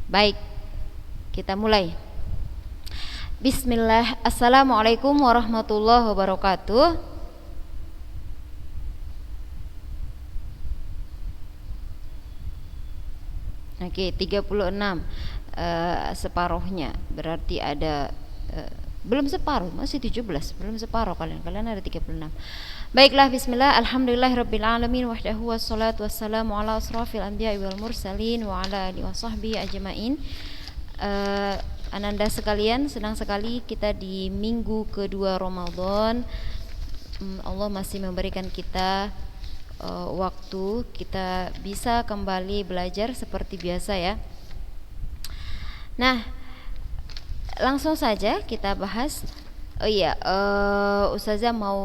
Baik, kita mulai. Bismillah. Assalamualaikum warahmatullahi wabarakatuh. Oke, 36 separuhnya. Berarti ada belum separuh, masih 17. Belum separuh kalian ada 36. Baiklah, bismillah. Alhamdulillahirabbil alamin wahdahu wassalatu wassalamu ala asrafil anbiya'i wal mursalin wa ala alihi washabbihi ajmain. Ananda sekalian, senang sekali kita di minggu kedua Ramadan. Allah masih memberikan kita waktu, kita bisa kembali belajar seperti biasa ya. Nah, langsung saja kita bahas. Ustazah mau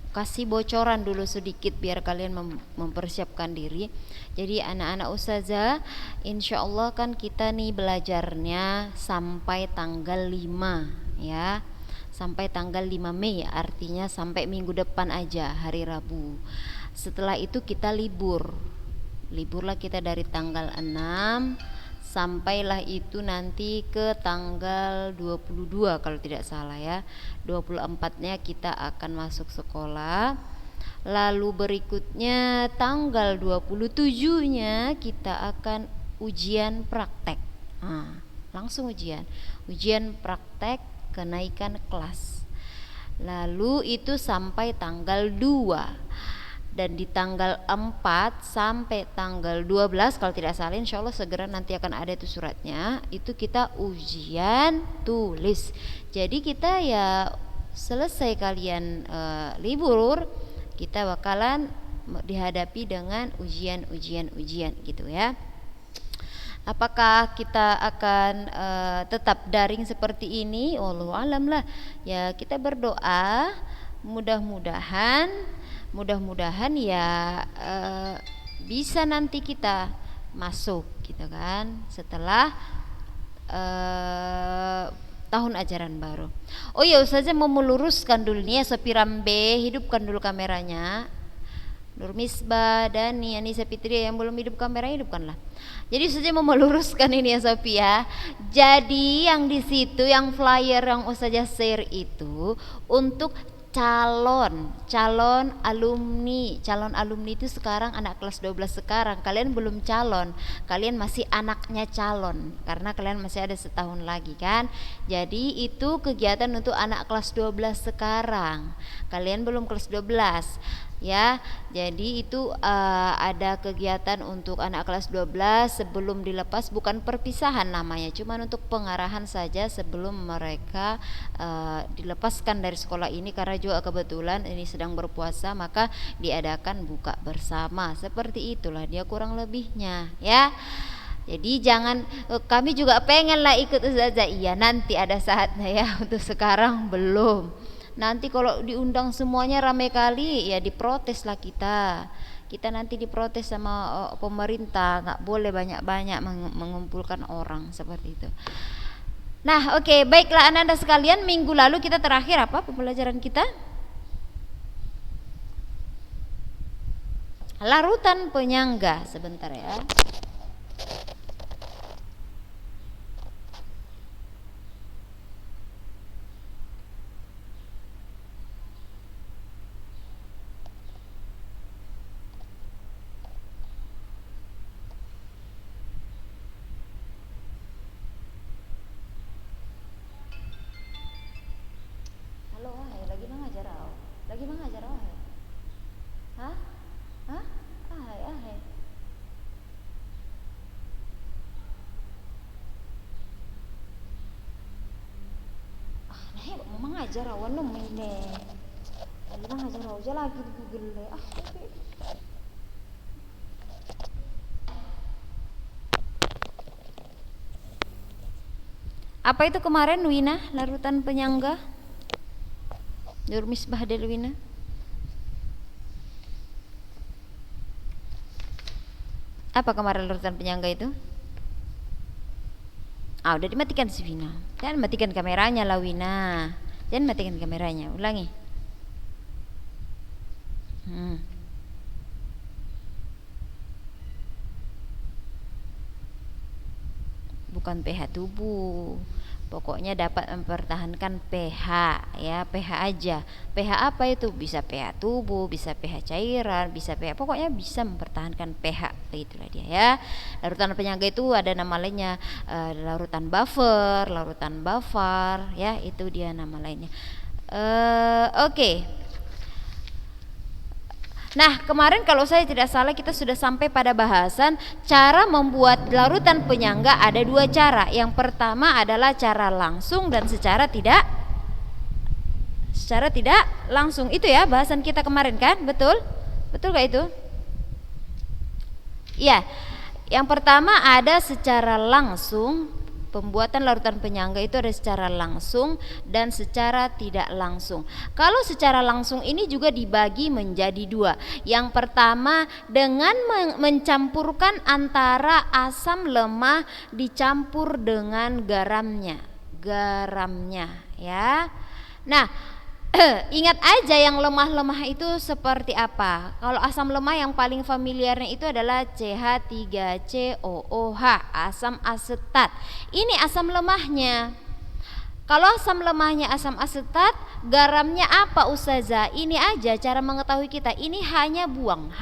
kasih bocoran dulu sedikit biar kalian mempersiapkan diri. Jadi anak-anak Ustazah, insya Allah kan kita nih belajarnya sampai tanggal 5 ya, sampai tanggal 5 Mei, artinya sampai minggu depan aja, hari Rabu. Setelah itu kita liburlah kita dari tanggal 6 sampailah itu nanti ke tanggal 22 kalau tidak salah ya. 24-nya kita akan masuk sekolah. Lalu berikutnya tanggal 27-nya kita akan ujian praktek. Langsung ujian praktek kenaikan kelas. Lalu itu sampai tanggal 2. Dan di tanggal 4 sampai tanggal 12 kalau tidak salah, insya Allah segera nanti akan ada itu suratnya. Itu kita ujian tulis. Jadi kita ya selesai kalian libur, kita bakalan dihadapi dengan ujian gitu ya. Apakah kita akan tetap daring seperti ini? Wallahu alam lah. Ya kita berdoa mudah-mudahan ya bisa nanti kita masuk gitu kan setelah tahun ajaran baru. Oh ya, Ustazah mau meluruskan dulu nih ya, Sopirambe, hidupkan dulu kameranya. Nur Misbah, Dani, Anissa Fitria yang belum hidup kameranya, hidupkanlah. Jadi Ustazah mau meluruskan ini ya Sophia ya. Jadi yang di situ, yang flyer yang Ustazah share itu untuk calon alumni itu sekarang anak kelas 12 sekarang. Kalian belum calon, kalian masih anaknya calon karena kalian masih ada setahun lagi kan. Jadi itu kegiatan untuk anak kelas 12 sekarang. Kalian belum kelas 12 ya. Jadi itu ada kegiatan untuk anak kelas 12 sebelum dilepas, bukan perpisahan namanya, cuman untuk pengarahan saja sebelum mereka dilepaskan dari sekolah ini. Karena juga kebetulan ini sedang berpuasa, maka diadakan buka bersama. Seperti itulah dia kurang lebihnya ya. Jadi jangan, kami juga pengen lah ikut Ustazah, iya nanti ada saatnya ya, untuk sekarang belum. Nanti kalau diundang semuanya ramai kali ya diprotes lah kita nanti diprotes sama pemerintah, nggak boleh banyak-banyak mengumpulkan orang seperti itu. Nah oke, baiklah anak-anak sekalian, minggu lalu kita terakhir apa pembelajaran kita? Larutan penyangga. Sebentar ya. Lagi mengajar oh. Hah? Hah? Ahai. Nah, mau mengajar awan no ini. Lagi mengajar aja lagi di Google. Apa itu kemarin Wina, larutan penyangga? Nur Misbah Delwina. Apa kemarin larutan penyangga itu? Udah dimatikan si Wina. Jangan matikan kameranya lah Wina. Jangan matikan kameranya. Ulangi. bukan pH tubuh. Pokoknya dapat mempertahankan pH ya, pH aja. pH apa itu? Bisa pH tubuh, bisa pH cairan, bisa pH, pokoknya bisa mempertahankan pH. Itulah dia ya. Larutan penyangga itu ada nama lainnya, larutan buffer ya, itu dia nama lainnya. Oke. Nah, kemarin kalau saya tidak salah kita sudah sampai pada bahasan cara membuat larutan penyangga. Ada dua cara. Yang pertama adalah cara langsung dan secara tidak langsung. Itu ya bahasan kita kemarin kan? Betul? Betul gak itu? Iya. Yang pertama ada secara langsung. Pembuatan larutan penyangga itu ada secara langsung dan secara tidak langsung. Kalau secara langsung ini juga dibagi menjadi dua. Yang pertama dengan mencampurkan antara asam lemah dicampur dengan garamnya ya. Nah, ingat aja yang lemah-lemah itu seperti apa. Kalau asam lemah yang paling familiarnya itu adalah CH3COOH, asam asetat. Ini asam lemahnya. Kalau asam lemahnya asam asetat, garamnya apa Ustazah? Ini aja cara mengetahui kita. Ini hanya buang,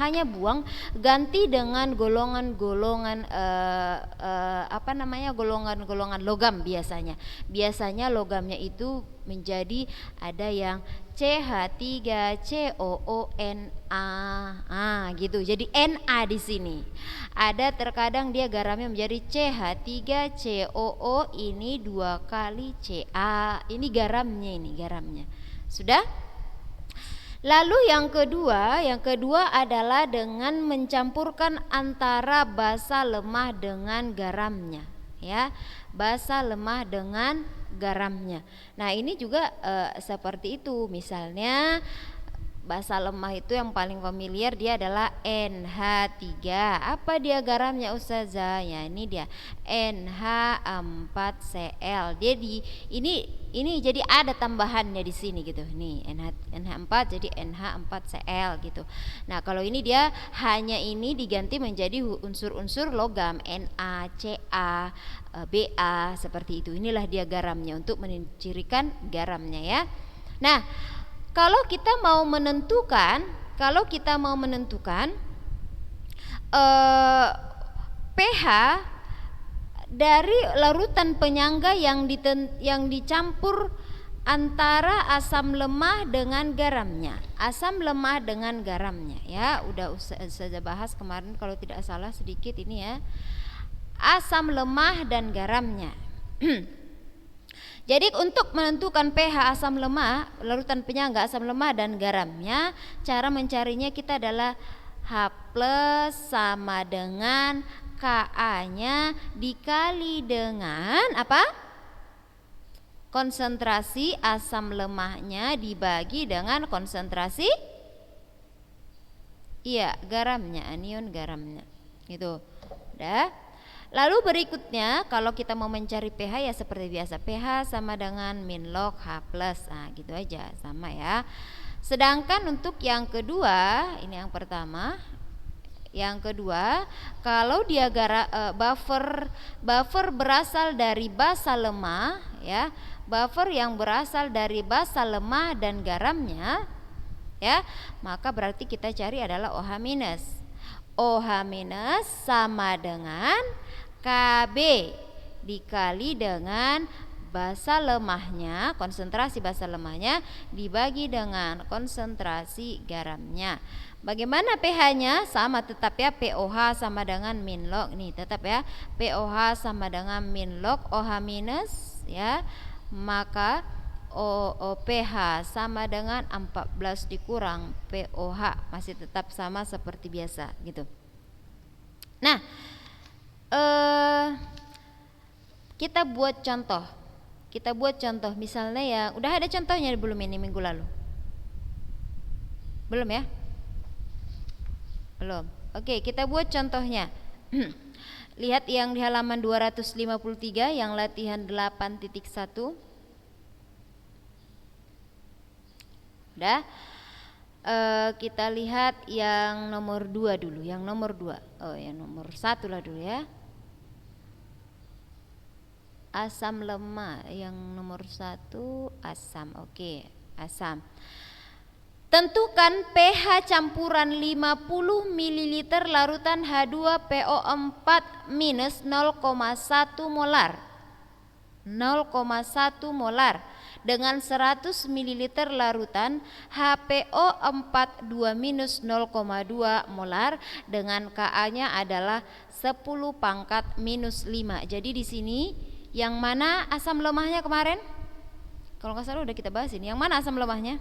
ganti dengan golongan-golongan golongan-golongan logam biasanya. Biasanya logamnya itu menjadi ada yang CH3COONA, gitu. Jadi Na di sini. Ada terkadang dia garamnya menjadi CH3COO, ini 2 kali Ca. Ini garamnya. Sudah? Lalu yang kedua adalah dengan mencampurkan antara basa lemah dengan garamnya, ya. Basa lemah dengan garamnya. Nah, ini juga seperti itu. Misalnya basa lemah itu yang paling familiar dia adalah NH3. Apa dia garamnya Ustazah? Ya, ini dia NH4Cl. Dia ini jadi ada tambahannya di sini gitu. Nih NH4 jadi NH4Cl gitu. Nah, kalau ini dia hanya ini diganti menjadi unsur-unsur logam Na, Ca, Ba seperti itu. Inilah dia garamnya untuk mencirikan garamnya ya. Nah, kalau kita mau menentukan pH dari larutan penyangga yang dicampur antara asam lemah dengan garamnya. Ya, udah saya bahas kemarin kalau tidak salah sedikit ini ya. Asam lemah dan garamnya. Jadi untuk menentukan pH asam lemah, larutan penyangga asam lemah dan garamnya, cara mencarinya kita adalah H+ sama dengan Ka-nya dikali dengan apa? Konsentrasi asam lemahnya dibagi dengan konsentrasi garamnya, anion garamnya. Gitu. Udah. Lalu berikutnya kalau kita mau mencari pH ya seperti biasa, pH sama dengan min log H+. Nah, gitu aja, sama ya. Sedangkan untuk yang kedua, ini yang pertama. Yang kedua, kalau dia buffer berasal dari basa lemah ya, buffer yang berasal dari basa lemah dan garamnya ya, maka berarti kita cari adalah OH-. OH- sama dengan Kb dikali dengan basa lemahnya, konsentrasi basa lemahnya dibagi dengan konsentrasi garamnya. Bagaimana pH-nya? Sama tetap ya, pOH sama dengan min log. Nih tetap ya, pOH sama dengan min log OH- ya. Maka pH sama dengan 14 dikurang pOH, masih tetap sama seperti biasa gitu. Nah, kita buat contoh. Misalnya ya, udah ada contohnya belum ini minggu lalu? Belum ya? Belum. Oke, kita buat contohnya. Lihat yang di halaman 253 yang latihan 8.1. Udah. Kita lihat yang nomor 2 dulu. Yang nomor 2. Oh, yang nomor 1 lah dulu ya. asam lemah. Yang nomor 1 asam. Oke, asam. Tentukan pH campuran 50 ml larutan H2PO4 minus 0,1 molar. 0,1 molar dengan 100 ml larutan HPO4 2 minus 0,2 molar dengan Ka-nya adalah 10 pangkat minus 5. Jadi di sini yang mana asam lemahnya kemarin? Kalau nggak salah udah kita bahas ini. Yang mana asam lemahnya?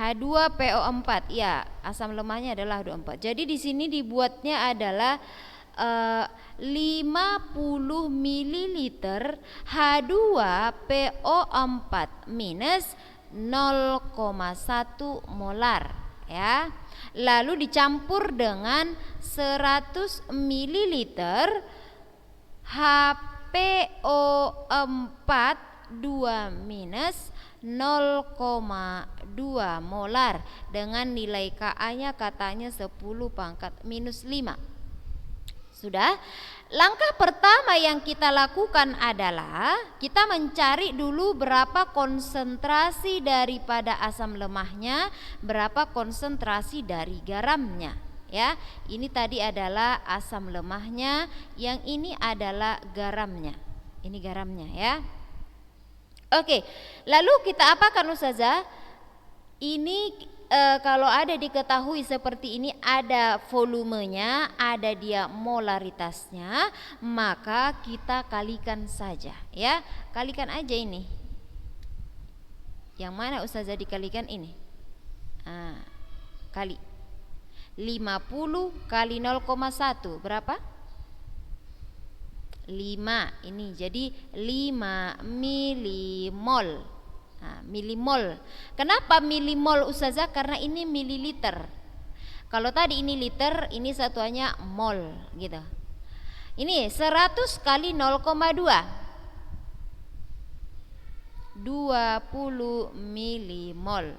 H2PO4. Ya, asam lemahnya adalah H2PO4. Jadi di sini dibuatnya adalah 50 ml H2PO4 minus 0,1 molar ya. Lalu dicampur dengan 100 ml HPO4 2 minus 0,2 molar dengan nilai Ka-nya katanya 10 pangkat minus 5. Sudah. Langkah pertama yang kita lakukan adalah kita mencari dulu berapa konsentrasi daripada asam lemahnya, berapa konsentrasi dari garamnya ya. Ini tadi adalah asam lemahnya, yang ini adalah garamnya. Ini garamnya ya. Oke, lalu kita apakan Ustazah? Ini kalau ada diketahui seperti ini, ada volumenya, ada dia molaritasnya, maka kita kalikan saja ya. Kalikan aja ini. Yang mana Ustazah dikalikan ini? Kali 50 kali 0,1 berapa? 5. Ini jadi 5 milimol. Milimol. Kenapa milimol Ustazah? Karena ini mililiter. Kalau tadi ini liter, ini satuannya mol gitu. Ini 100 kali 0,2. 20 milimol.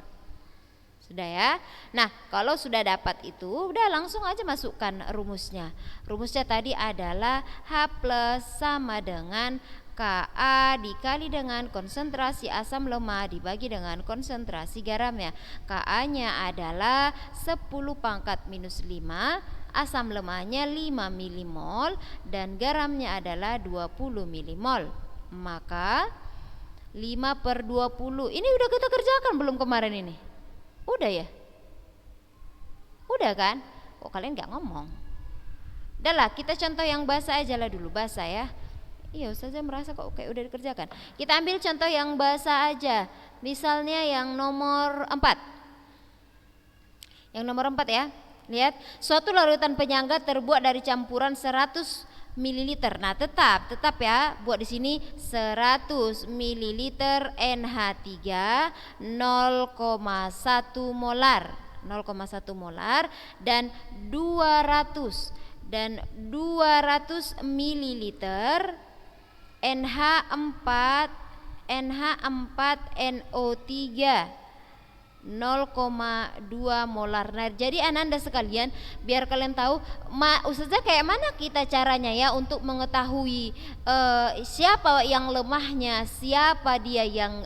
Sudah ya. Nah, kalau sudah dapat itu, udah langsung aja masukkan rumusnya. Rumusnya tadi adalah H plus sama dengan Ka dikali dengan konsentrasi asam lemah dibagi dengan konsentrasi garamnya. Ka-nya adalah 10 pangkat minus 5, asam lemahnya 5 milimol dan garamnya adalah 20 milimol. Maka 5 per 20. Ini udah kita kerjakan belum kemarin ini? Udah ya? Udah kan? Kok kalian gak ngomong? Udah lah, kita contoh yang basah aja lah dulu, basah ya. Iya, Ustazah merasa kok kayak udah dikerjakan. Kita ambil contoh yang basah aja. Misalnya yang nomor 4. Yang nomor 4 ya. Lihat, suatu larutan penyangga terbuat dari campuran 100 ml. Nah, tetap ya, buat di sini 100 ml NH3 0,1 molar. 0,1 molar dan 200 ml NH4 NO3 0,2 molar. Nah, jadi Ananda sekalian, biar kalian tahu, Ustazah kayak mana kita caranya ya untuk mengetahui siapa yang lemahnya, siapa dia yang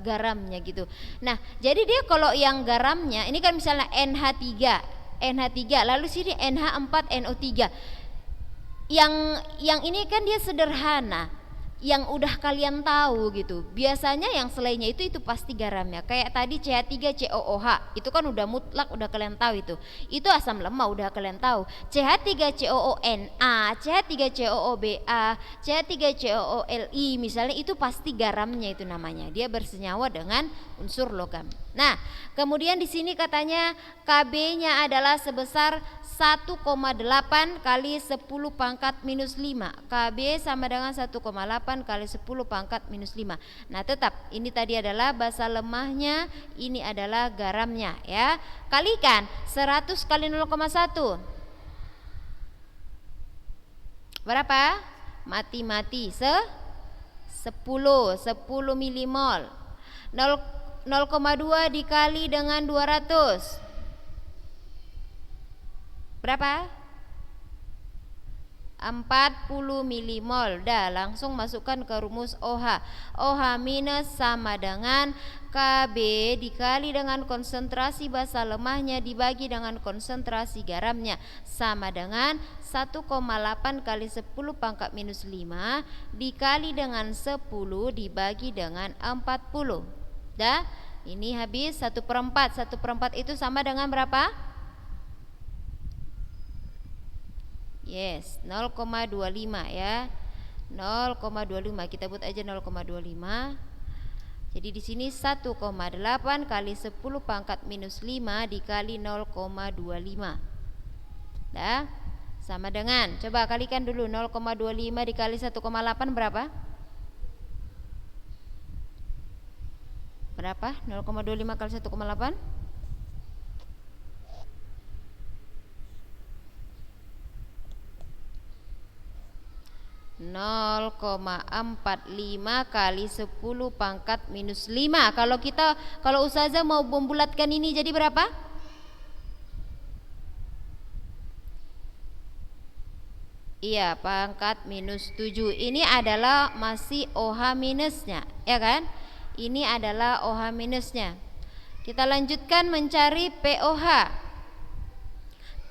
garamnya gitu. Nah, jadi dia kalau yang garamnya ini kan misalnya NH3 lalu sini NH4NO3. Yang ini kan dia sederhana, yang udah kalian tahu gitu. Biasanya yang selainnya itu pasti garamnya. Kayak tadi CH3COOH, itu kan udah mutlak, udah kalian tahu itu. Itu asam lemah udah kalian tahu. CH3COONA, CH3COOBA, CH3COOLI misalnya, itu pasti garamnya itu namanya. Dia bersenyawa dengan unsur logam. Nah, kemudian di sini katanya KB-nya adalah sebesar 1,8 kali 10 pangkat minus 5. KB sama dengan 1,8 kali 10 pangkat minus 5. Nah, tetap ini tadi adalah basa lemahnya, ini adalah garamnya ya. Kalikan 100 kali 0,1. Berapa? Mati 10 milimol. 0,2 dikali dengan 200. Berapa? 40 milimol. Dah, langsung masukkan ke rumus OH. OH minus sama dengan KB dikali dengan konsentrasi basa lemahnya dibagi dengan konsentrasi garamnya, sama dengan 1,8 kali 10 pangkat minus 5 dikali dengan 10 dibagi dengan 40. Dah, ini habis 1/4. 1/4 itu sama dengan berapa? Yes, 0,25 ya. 0,25 kita buat aja 0,25. Jadi di sini 1,8 kali 10 pangkat minus 5 dikali 0,25. Dah, sama dengan, coba kalikan dulu 0,25 dikali 1,8 berapa? Berapa? 0,25 kali 1,8? 0,45 kali 10 pangkat minus 5. Kalau ustazah mau membulatkan ini jadi berapa? Iya, pangkat minus 7. Ini adalah masih OH minusnya, ya kan? Ini adalah OH minusnya. Kita lanjutkan mencari POH.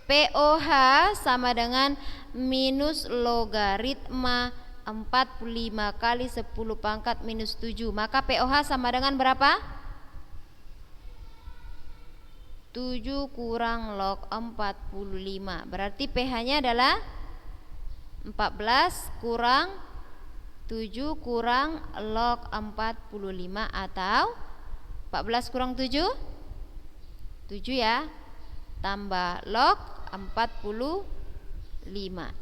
POH sama dengan minus logaritma 45 kali 10 pangkat minus 7. Maka POH sama dengan berapa? 7 kurang log 45. Berarti pH-nya adalah 14 kurang 7 kurang log 45 atau 14 kurang 7? 7 ya. Tambah log 45.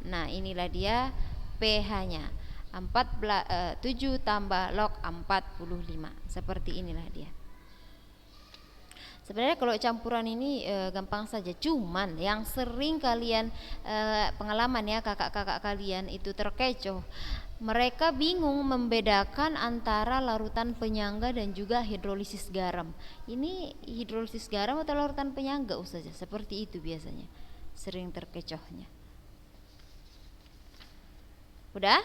Nah, inilah dia pH-nya. 7 tambah log 45. Seperti inilah dia. Sebenarnya kalau campuran ini gampang saja, cuman yang sering kalian pengalaman ya, kakak-kakak kalian itu terkecoh. Mereka bingung membedakan antara larutan penyangga dan juga hidrolisis garam. Ini hidrolisis garam atau larutan penyangga Ustazah? Seperti itu biasanya sering terkecohnya. Udah?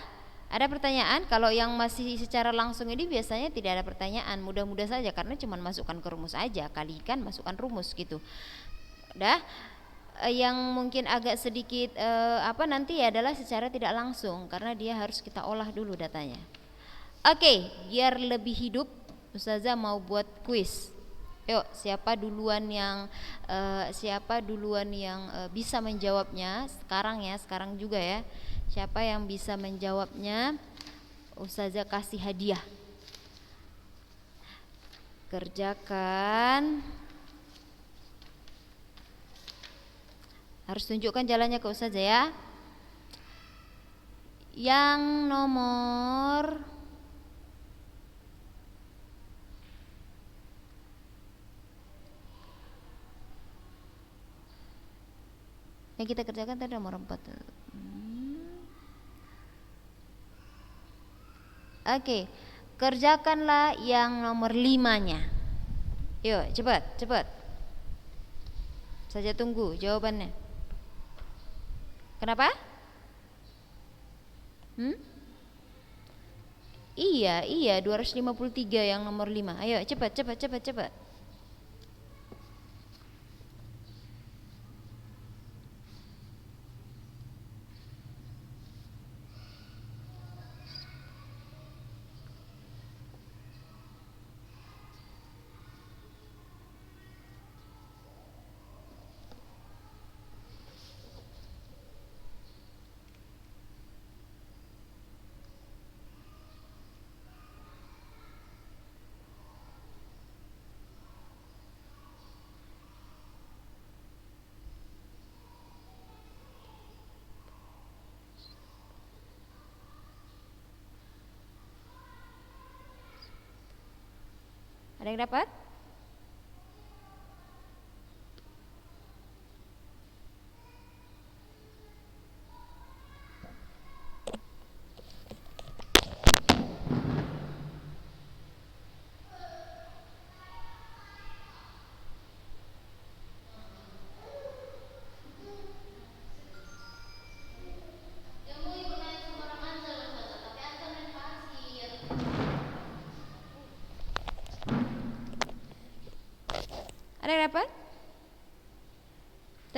Ada pertanyaan? Kalau yang masih secara langsung ini biasanya tidak ada pertanyaan, mudah-mudah saja karena cuma masukkan ke rumus aja, kalikan masukkan rumus gitu. Udah? Yang mungkin agak sedikit nanti adalah secara tidak langsung karena dia harus kita olah dulu datanya. Oke, biar lebih hidup, Ustazah mau buat kuis. Yuk, siapa duluan yang bisa menjawabnya sekarang juga ya. Siapa yang bisa menjawabnya, Ustazah kasih hadiah. Kerjakan. Harus tunjukkan jalannya ke Ustazah ya. Yang nomor yang kita kerjakan tadi nomor 4. Oke, kerjakanlah yang nomor 5-nya. Yuk, cepat. Saya tunggu jawabannya. Kenapa? Iya, 253 yang nomor 5. Ayo, cepat. Ada yang dapat?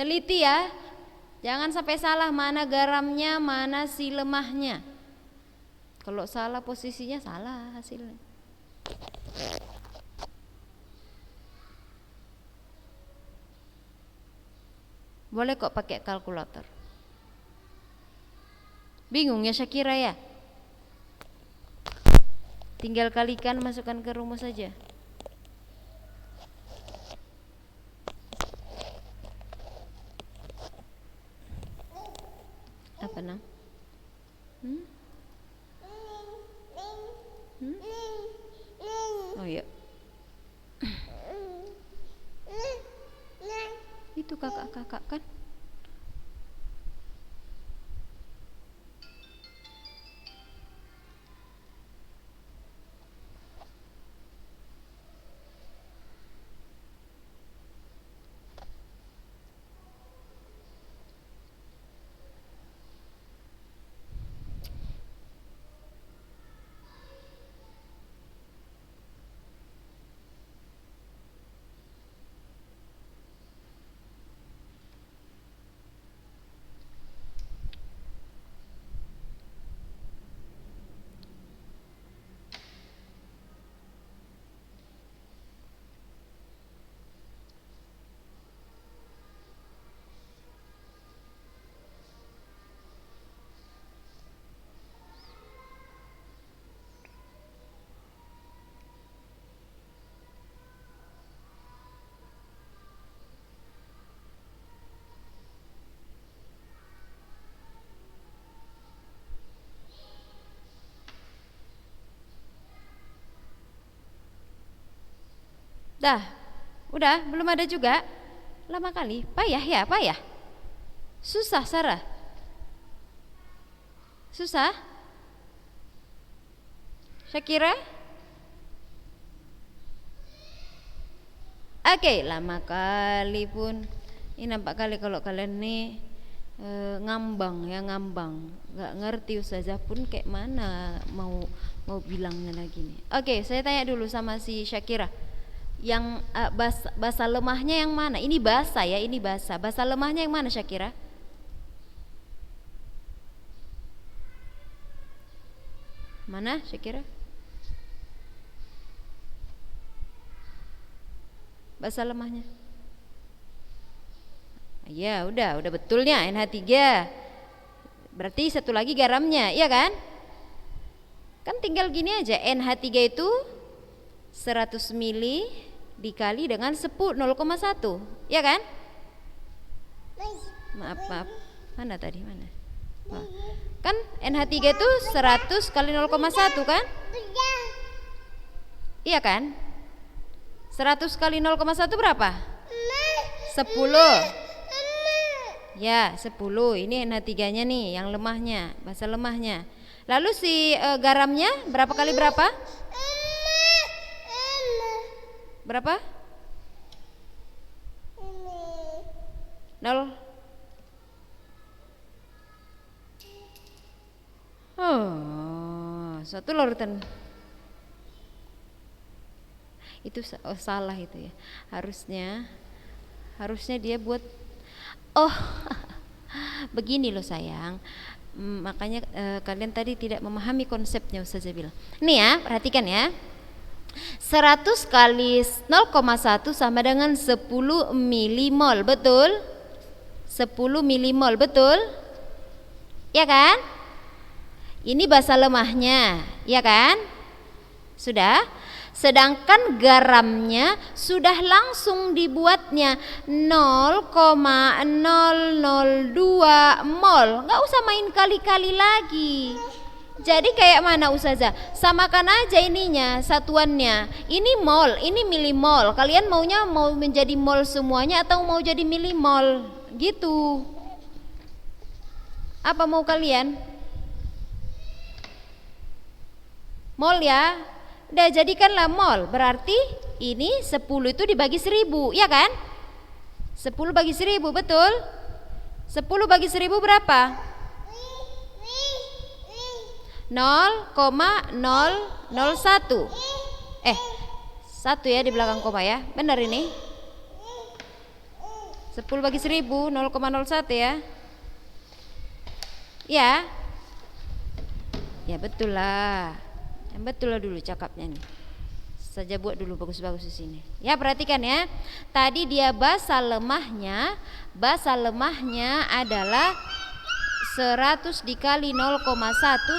Teliti ya, jangan sampai salah mana garamnya, mana si lemahnya. Kalau salah posisinya salah hasilnya. Boleh kok pakai kalkulator. Bingung ya Syakira ya? Tinggal kalikan, masukkan ke rumus saja. Apa nam? Oh iya. Itu kakak-kakak kan? Dah, udah, belum ada juga. Lama kali, payah ya, payah. Susah Sarah. Susah? Syakira? Oke, lama kali pun. Ini nampak kali kalau kalian nih ngambang ya, ngambang. Gak ngerti ustazah pun kayak mana mau bilangnya lagi nih. Oke, saya tanya dulu sama si Syakira. Yang bahasa lemahnya yang mana? Ini bahasa ya, ini bahasa. Bahasa lemahnya yang mana Syakira? Mana Syakira? Bahasa lemahnya. Ya, udah betulnya NH3. Berarti satu lagi garamnya, iya kan? Kan tinggal gini aja, NH3 itu 100 mili dikali dengan 0,1, ya kan? Maaf. Mana tadi? Mana? Kan NH3 itu 100 kali 0,1 kan? Iya kan? 100 kali 0,1 berapa? 10. Ya, 10. Ini NH3-nya nih, yang lemahnya, bahasa lemahnya. Lalu si garamnya berapa kali berapa? Berapa? 0. Oh, satu larutan. Itu salah itu ya. Harusnya dia buat begini loh sayang. Makanya kalian tadi tidak memahami konsepnya Ustazah bilang. Nih ya, perhatikan ya. 100 kali 0,1 sama dengan 10 milimol, betul? 10 milimol, betul? Ya kan? Ini bahasa lemahnya, ya kan? Sudah? Sedangkan garamnya sudah langsung dibuatnya 0,002 mol. Nggak usah main kali-kali lagi. Jadi kayak mana Ustazah? Samakan aja ininya, satuannya. Ini mol, ini milimol. Kalian maunya mau menjadi mol semuanya atau mau jadi milimol? Gitu. Apa mau kalian? Mol ya. Udah jadikanlah mol. Berarti ini 10 itu dibagi 1000, ya kan? 10 bagi 1000, betul? 10 bagi 1000 berapa? 0,001. 1 ya di belakang koma ya. Benar ini? 10 bagi 1000 0,01 ya. Ya. Ya betul lah. Yang betul lah dulu cakapnya nih. Saja buat dulu bagus-bagus di sini. Ya perhatikan ya. Tadi dia basa lemahnya adalah 100 dikali 0,1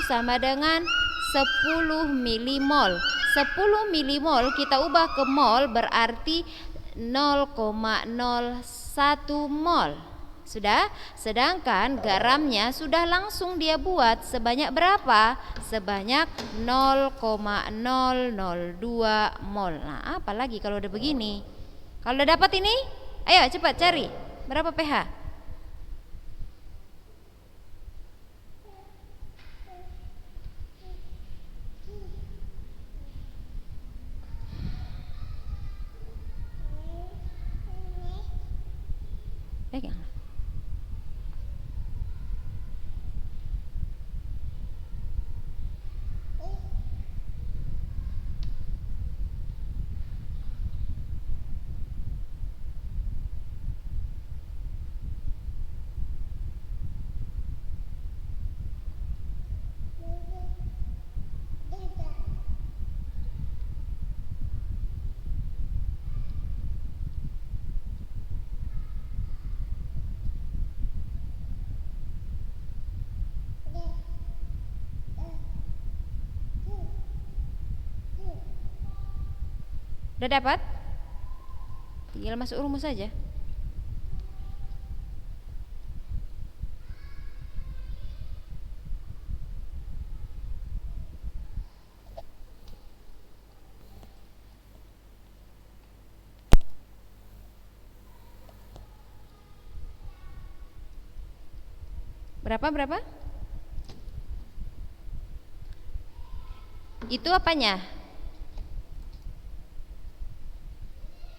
sama dengan 10 milimol. 10 milimol kita ubah ke mol berarti 0,01 mol. Sudah? Sedangkan garamnya sudah langsung dia buat sebanyak berapa? Sebanyak 0,002 mol. Nah, apalagi kalau udah begini? Kalau udah dapat ini, ayo cepat cari. Berapa pH? Pegang. Udah dapat? Tinggal masuk rumus saja. Berapa? Itu apanya?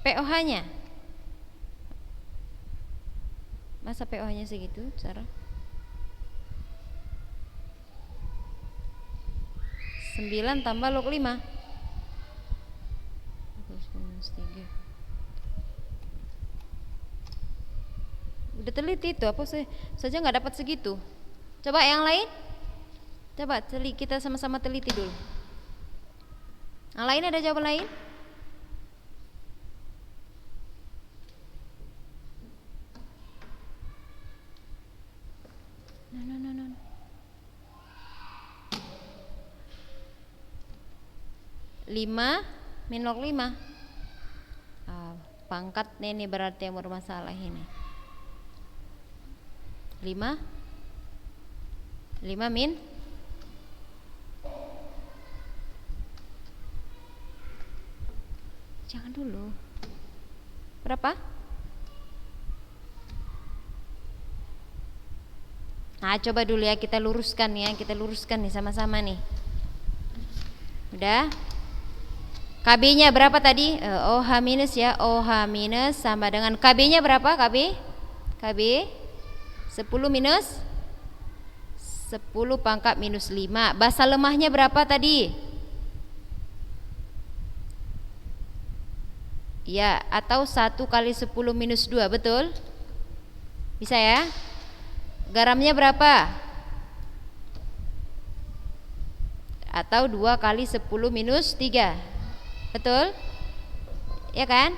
POH-nya. Masa POH-nya segitu, Sarah? 9 tambah log 5. Udah teliti itu, apa saja nggak dapat segitu. Coba yang lain. Coba kita sama-sama teliti dulu. Yang lain ada jawaban lain? No. 5 min log 5. Pangkatnya ini berarti yang bermasalah ini. 5 min jangan dulu. Berapa? Nah, coba dulu ya kita luruskan nih sama-sama nih. Udah? KB-nya berapa tadi? OH minus ya. OH minus sama dengan KB-nya berapa? KB 10 minus 10 pangkat minus 5. Basa lemahnya berapa tadi? Ya, atau 1 kali 10 minus 2, betul? Bisa ya? Garamnya berapa? Atau 2 kali 10 minus 3, betul? Ya kan?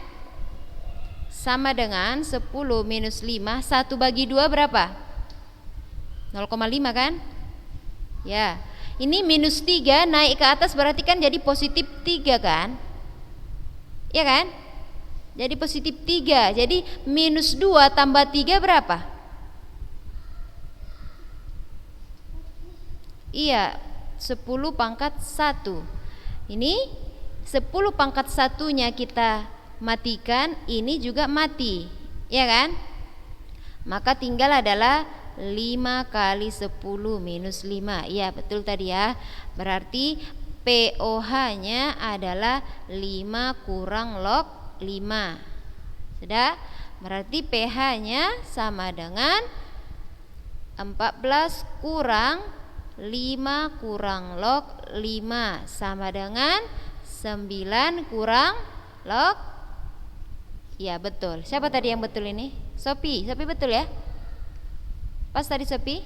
Sama dengan 10 minus 5. 1 bagi 2 berapa? 0,5 kan? Ya. Ini minus 3 naik ke atas berarti kan jadi positif 3 kan? Ya kan? Jadi positif 3. Jadi minus 2 tambah 3 berapa? Iya, 10 pangkat 1. Ini 10 pangkat 1-nya kita matikan, ini juga mati. Ya kan? Maka tinggal adalah 5 kali 10 minus 5. Iya betul tadi ya. Berarti POH-nya adalah 5 kurang log 5. Sudah? Berarti pH-nya sama dengan 14 kurang 5 kurang log 5 sama dengan 9 kurang log. Ya betul. Siapa tadi yang betul ini? Sopi betul ya? Pas tadi Sopi?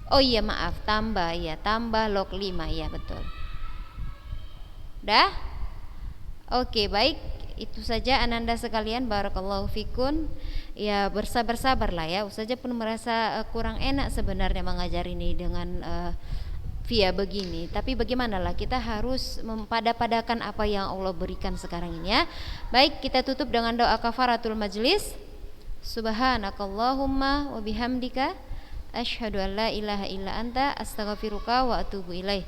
Oh iya maaf, tambah ya, tambah log 5 ya betul. Dah? Oke, baik. Itu saja ananda sekalian, barakallahu fikun. Ya bersabar-sabarlah ya. Ustazah pun merasa kurang enak sebenarnya mengajar ini dengan via begini. Tapi bagaimanalah kita harus mempada-padakan apa yang Allah berikan sekarang ini ya. Baik, kita tutup dengan doa kafaratul majlis. Subhanakallahumma wa bihamdika asyhadu an la ilaha illa anta astaghfiruka wa atubu ilaih.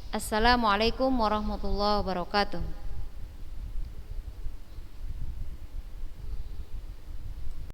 Assalamualaikum warahmatullahi wabarakatuh.